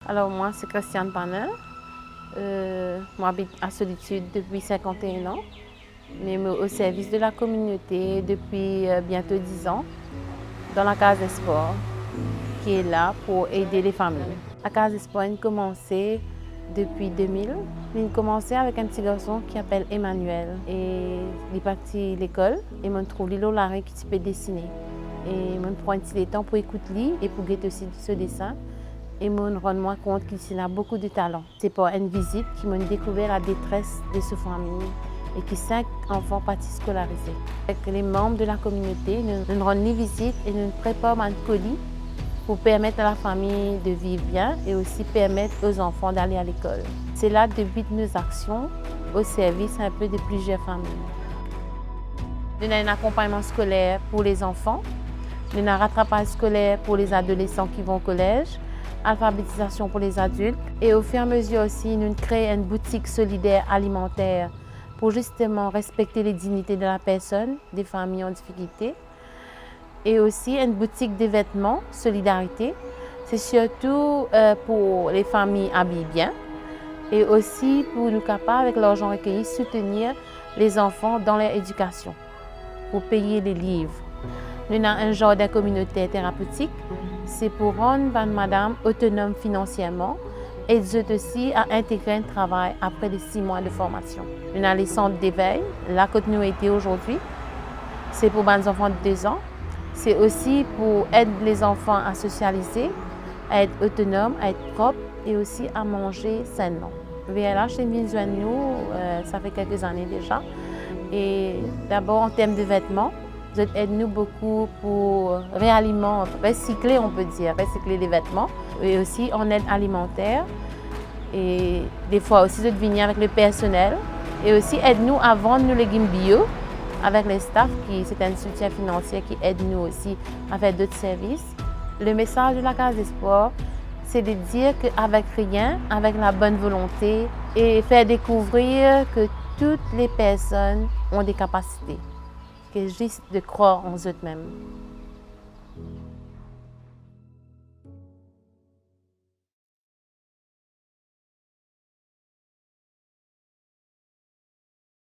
Alors moi, c'est Christiane Panin. Moi, j'habite à Solitude depuis 51 ans, mais au service de la communauté depuis bientôt 10 ans, dans la Case des Sports, qui est là pour aider les familles. La Case des Sports a commencé depuis 2000. Il a commencé avec un petit garçon qui s'appelle Emmanuel. Et il est parti à l'école et m'a trouvé Lilo Larry qui peut dessiner. Et m'a pris un petit temps pour écouter et pour guetter aussi ce dessin. Et m'a rendu compte qu'il a beaucoup de talent. C'est pour une visite qui m'a découvert la détresse de sa famille et qui 5 enfants partis scolarisés. Avec les membres de la communauté, nous rendons les visites et nous préparons un colis pour permettre à la famille de vivre bien et aussi permettre aux enfants d'aller à l'école. C'est là le but de nos actions au service un peu de plusieurs familles. Nous avons un accompagnement scolaire pour les enfants, nous avons un rattrapage scolaire pour les adolescents qui vont au collège, alphabétisation pour les adultes et au fur et à mesure aussi, nous créons une boutique solidaire alimentaire pour justement respecter les dignités de la personne, des familles en difficulté. Et aussi une boutique de vêtements, Solidarité. C'est surtout pour les familles habillées bien et aussi pour nous capables, avec l'argent recueilli, soutenir les enfants dans leur éducation, pour payer les livres. Nous avons un jardin communautaire thérapeutique. C'est pour rendre madame autonome financièrement et aussi à intégrer un travail après les 6 mois de formation. Nous avons les centres d'éveil, là que nous été aujourd'hui. C'est pour les enfants de 2 ans. C'est aussi pour aider les enfants à socialiser, à être autonomes, à être propres et aussi à manger sainement. VLH est venu joindre nous, ça fait quelques années déjà. Et d'abord en termes de vêtements, vous aidez-nous beaucoup pour recycler, on peut dire, recycler les vêtements. Et aussi en aide alimentaire. Et des fois aussi, vous venez avec le personnel. Et aussi aide-nous à vendre nos légumes bio. Avec les staffs, c'est un soutien financier qui aide nous aussi à faire d'autres services. Le message de la Case des Sports, c'est de dire qu'avec rien, avec la bonne volonté et faire découvrir que toutes les personnes ont des capacités, que juste de croire en eux-mêmes.